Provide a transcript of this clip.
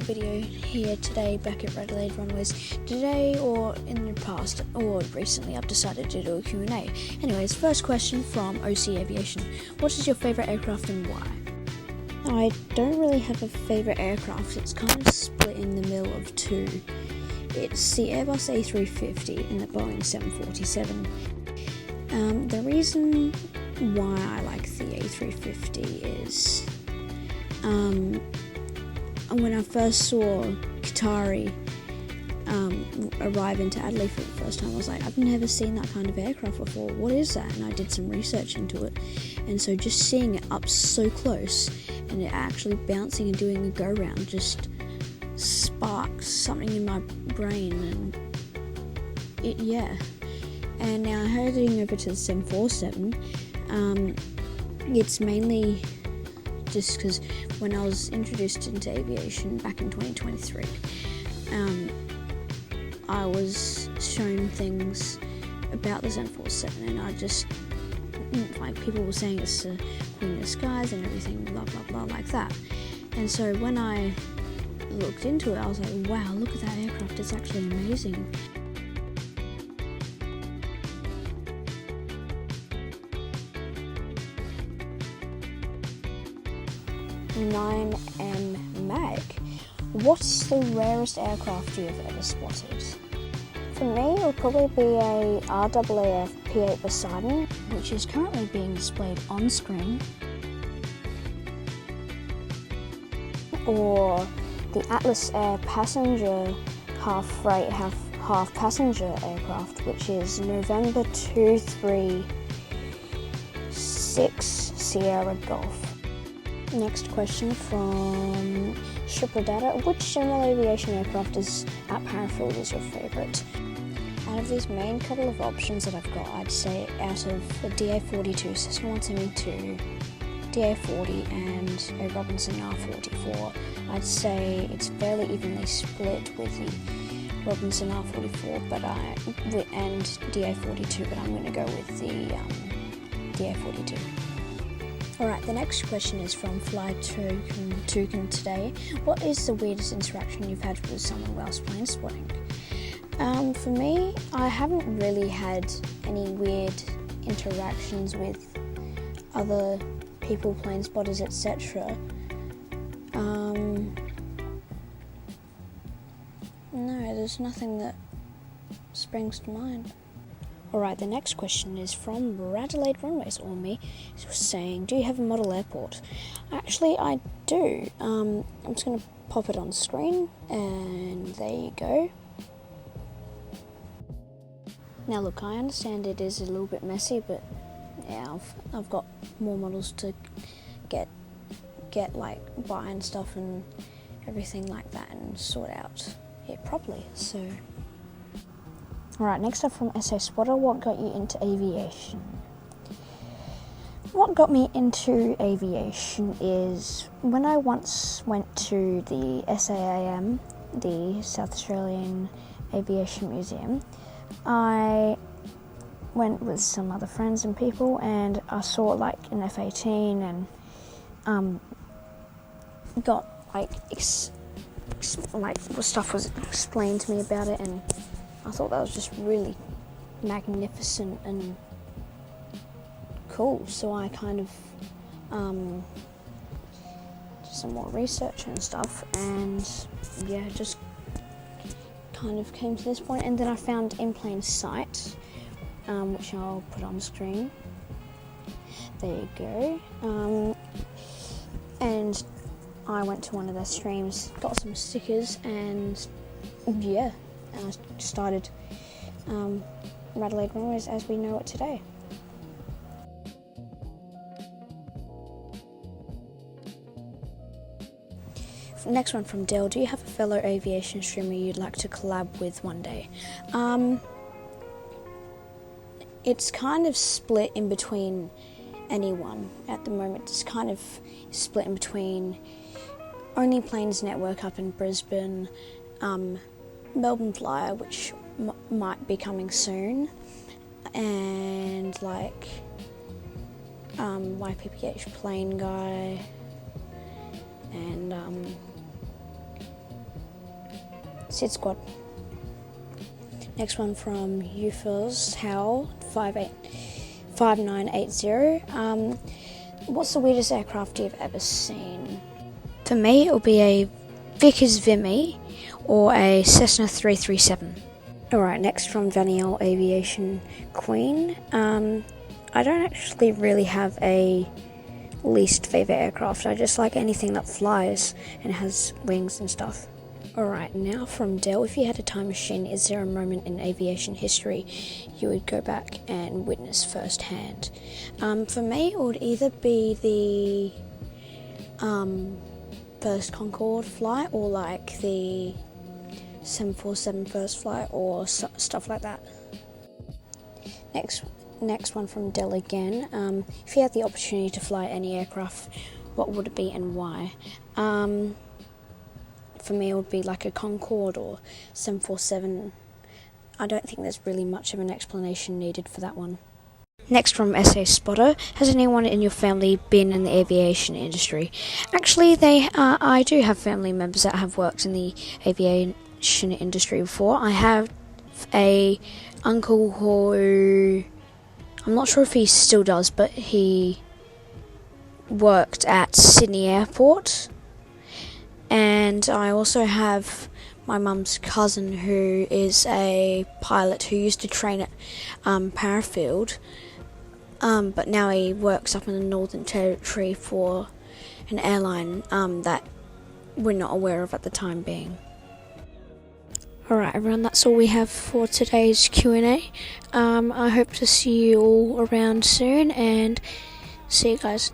video here today back at RADelaide Runways. Today, or in the past, or recently, I've decided to do a Q&A. Anyways, first question from OC Aviation. What is your favourite aircraft and why? I don't really have a favourite aircraft. It's kind of split in the middle of two. It's the Airbus A350 and the Boeing 747. The reason why I like the A350 is when I first saw Qatari arrive into Adelaide for the first time, I was like, I've never seen that kind of aircraft before. What is that? And I did some research into it. And so just seeing it up so close and it actually bouncing and doing a go-round just sparked something in my brain. And And now heading over to the 747, it's mainly just because when I was introduced into aviation back in 2023, I was shown things about the 747 and I just, like, people were saying it's the queen of the skies and everything, blah blah blah, like that. And so when I looked into it, I was like, wow, look at that aircraft, it's actually amazing. Mag. What's the rarest aircraft you've ever spotted? For me, it would probably be a RAAF P8 Poseidon, which is currently being displayed on screen, or the Atlas Air passenger half freight, half passenger aircraft, which is November 236 Sierra Golf. Next question from Stripper Data. Which general aviation aircraft at Parafield is your favourite? Out of these main couple of options that I've got, I'd say out of the DA42, Cessna 172, DA40 and a Robinson R44, I'd say it's fairly evenly split with the Robinson R44 and DA42, but I'm going to go with the DA42. Alright, the next question is from Fly Toucan today. What is the weirdest interaction you've had with someone whilst plane spotting? For me, I haven't really had any weird interactions with other people, plane spotters, etc. No, there's nothing that springs to mind. Alright, the next question is from RADelaide Runways, or me, saying, do you have a model airport? Actually, I do. I'm just going to pop it on screen, and there you go. Now look, I understand it is a little bit messy, but yeah, I've got more models to get like buy and stuff and everything like that and sort out it properly, so... Alright, next up from SA Spotter, what got you into aviation? What got me into aviation is when I once went to the SAAM, the South Australian Aviation Museum. I went with some other friends and people, and I saw like an F-18 and got stuff was explained to me about it, and I thought that was just really magnificent and cool, so I kind of did some more research and stuff, and yeah, just kind of came to this point, and then I found In Plain Sight, which I'll put on screen. There you go. And I went to one of their streams, got some stickers, and yeah, and I started RADelaide Runways as we know it today. Next one from Dale. Do you have a fellow aviation streamer you'd like to collab with one day? It's kind of split in between anyone at the moment. It's kind of split in between Only Planes Network up in Brisbane, Melbourne Flyer, which might be coming soon, and like YPPH Plane Guy, and SID Squad. Next one from Euphors Howell 5980. What's the weirdest aircraft you've ever seen? For me, it will be a Vickers Vimy or a Cessna 337. Alright, next from Danielle Aviation Queen. I don't actually really have a least favourite aircraft. I just like anything that flies and has wings and stuff. Alright, now from Dell, if you had a time machine, is there a moment in aviation history you would go back and witness firsthand? For me, it would either be the first Concorde flight or like the 747 first flight or stuff like that. Next one from Dell again. If you had the opportunity to fly any aircraft, what would it be and why? For me, it would be like a Concorde or 747. I don't think there's really much of an explanation needed for that one. Next from SA Spotter, has anyone in your family been in the aviation industry? Actually, I do have family members that have worked in the aviation industry before. I have a uncle who, I'm not sure if he still does, but he worked at Sydney Airport. And I also have my mum's cousin who is a pilot who used to train at Parafield, but now he works up in the Northern Territory for an airline that we're not aware of at the time being. Alright everyone, that's all we have for today's Q&A. I hope to see you all around soon, and see you guys.